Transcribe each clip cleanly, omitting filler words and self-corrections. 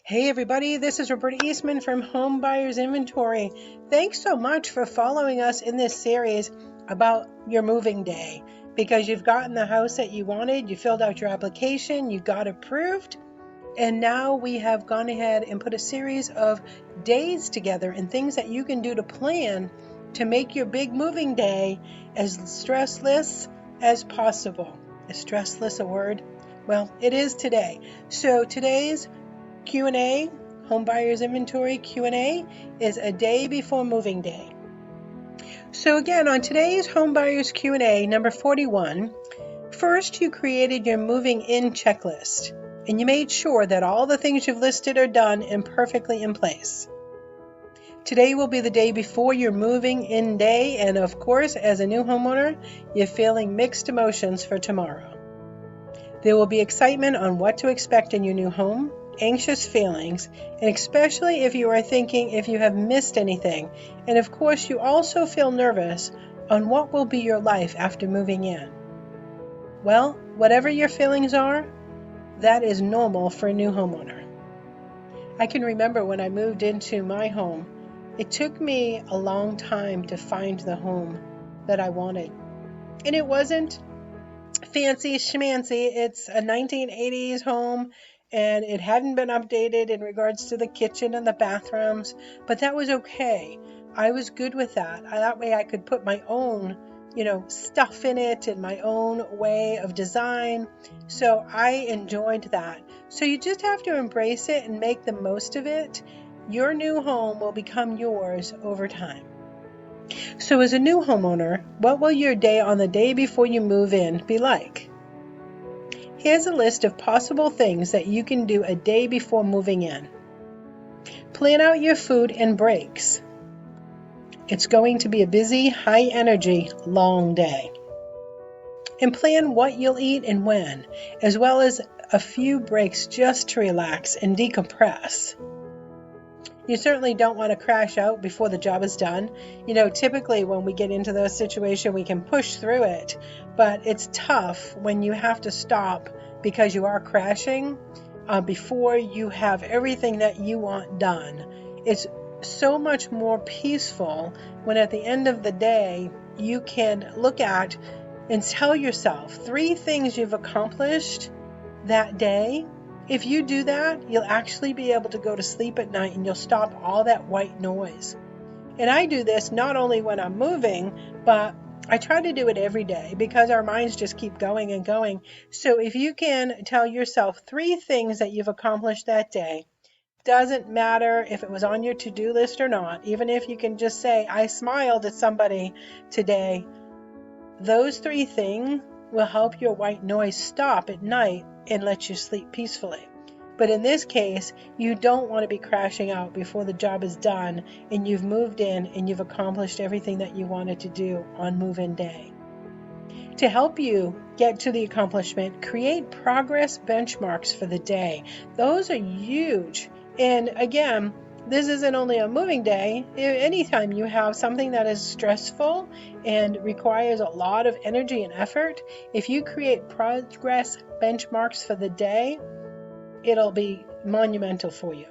Hey everybody, this is Roberta Eastman from Home Buyers Inventory. Thanks so much for following us in this series about your moving day, because you've gotten the house that you wanted, you filled out your application, you got approved, and now we have gone ahead and put a series of days together and things that you can do to plan to make your big moving day as stressless as possible. Is stressless a word? Well, it is today. So today's Q&A, Home Buyers Inventory Q&A, is a day before moving day. So again, on today's Home Buyers Q&A, number 41, first you created your moving in checklist, and you made sure that all the things you've listed are done and perfectly in place. Today will be the day before your moving in day, and of course, as a new homeowner, you're feeling mixed emotions for tomorrow. There will be excitement on what to expect in your new home, anxious feelings, and especially if you are thinking if you have missed anything. And of course, you also feel nervous on what will be your life after moving in. Well, whatever your feelings are, that is normal for a new homeowner. I can remember when I moved into my home, it took me a long time to find the home that I wanted. And it wasn't fancy schmancy. It's a 1980s home, and it hadn't been updated in regards to the kitchen and the bathrooms, but that was okay. I was good with that. That way I could put my own, stuff in it and my own way of design. So I enjoyed that. So you just have to embrace it and make the most of it. Your new home will become yours over time. So as a new homeowner, what will your day on the day before you move in be like? Here's a list of possible things that you can do a day before moving in. Plan out your food and breaks. It's going to be a busy, high energy, long day. And plan what you'll eat and when, as well as a few breaks just to relax and decompress. You certainly don't want to crash out before the job is done. Typically when we get into those situations, we can push through it, but it's tough when you have to stop because you are crashing before you have everything that you want done. It's so much more peaceful when at the end of the day, you can look at and tell yourself 3 things you've accomplished that day. If you do that, you'll actually be able to go to sleep at night and you'll stop all that white noise. And I do this not only when I'm moving, but I try to do it every day because our minds just keep going and going. So if you can tell yourself 3 things that you've accomplished that day, doesn't matter if it was on your to-do list or not, even if you can just say, I smiled at somebody today, those 3 things will help your white noise stop at night and let you sleep peacefully. But in this case, you don't want to be crashing out before the job is done and you've moved in and you've accomplished everything that you wanted to do on move-in day. To help you get to the accomplishment, create progress benchmarks for the day. Those are huge. And again, this isn't only a moving day. Anytime you have something that is stressful and requires a lot of energy and effort, if you create progress benchmarks for the day, it'll be monumental for you.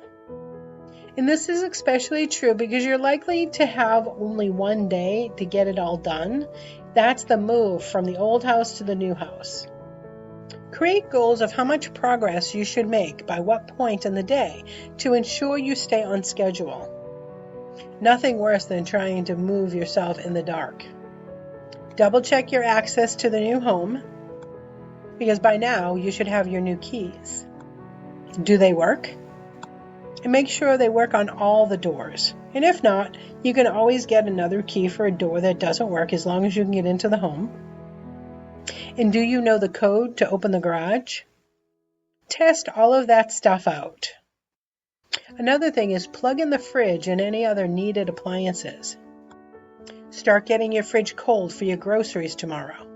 And this is especially true because you're likely to have only one day to get it all done. That's the move from the old house to the new house. Create goals of how much progress you should make by what point in the day to ensure you stay on schedule. Nothing worse than trying to move yourself in the dark. Double check your access to the new home because by now you should have your new keys. Do they work? And make sure they work on all the doors. And if not, you can always get another key for a door that doesn't work as long as you can get into the home. And do you know the code to open the garage? Test all of that stuff out. Another thing is plug in the fridge and any other needed appliances. Start getting your fridge cold for your groceries tomorrow.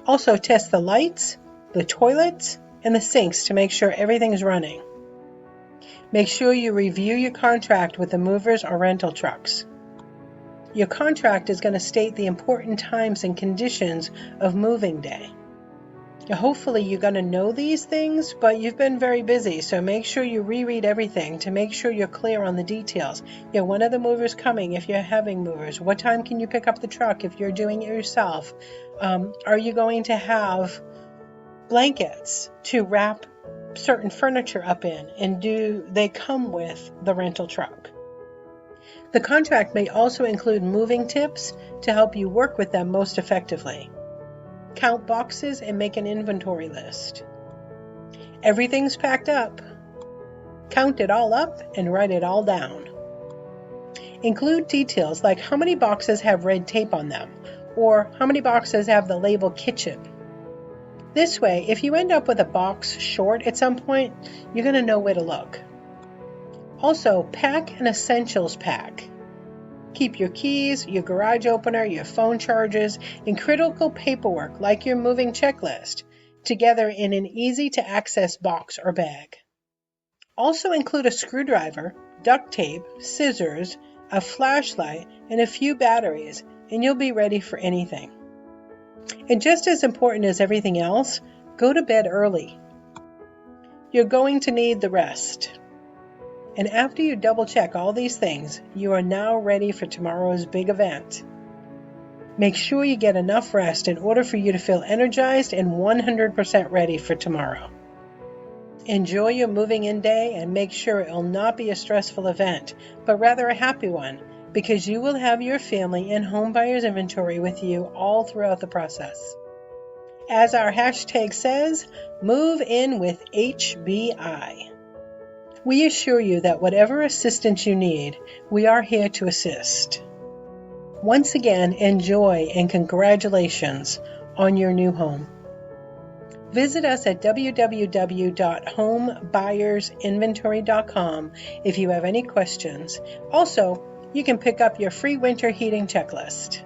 Also test the lights, the toilets, and the sinks to make sure everything's running. Make sure you review your contract with the movers or rental trucks. Your contract is going to state the important times and conditions of moving day. Hopefully you're going to know these things, but you've been very busy, so make sure you reread everything to make sure you're clear on the details. When are the movers coming if you're having movers? What time can you pick up the truck if you're doing it yourself? Are you going to have blankets to wrap certain furniture up in, and do they come with the rental truck? The contract may also include moving tips to help you work with them most effectively. Count boxes and make an inventory list. Everything's packed up. Count it all up and write it all down. Include details like how many boxes have red tape on them, or how many boxes have the label kitchen. This way, if you end up with a box short at some point, you're going to know where to look. Also, pack an essentials pack. Keep your keys, your garage opener, your phone chargers, and critical paperwork like your moving checklist together in an easy-to-access box or bag. Also include a screwdriver, duct tape, scissors, a flashlight, and a few batteries, and you'll be ready for anything. And just as important as everything else, go to bed early. You're going to need the rest. And after you double check all these things, you are now ready for tomorrow's big event. Make sure you get enough rest in order for you to feel energized and 100% ready for tomorrow. Enjoy your moving in day and make sure it will not be a stressful event, but rather a happy one, because you will have your family and home buyers inventory with you all throughout the process. As our hashtag says, move in with HBI. We assure you that whatever assistance you need, we are here to assist. Once again, enjoy and congratulations on your new home. Visit us at www.homebuyersinventory.com if you have any questions. Also, you can pick up your free winter heating checklist.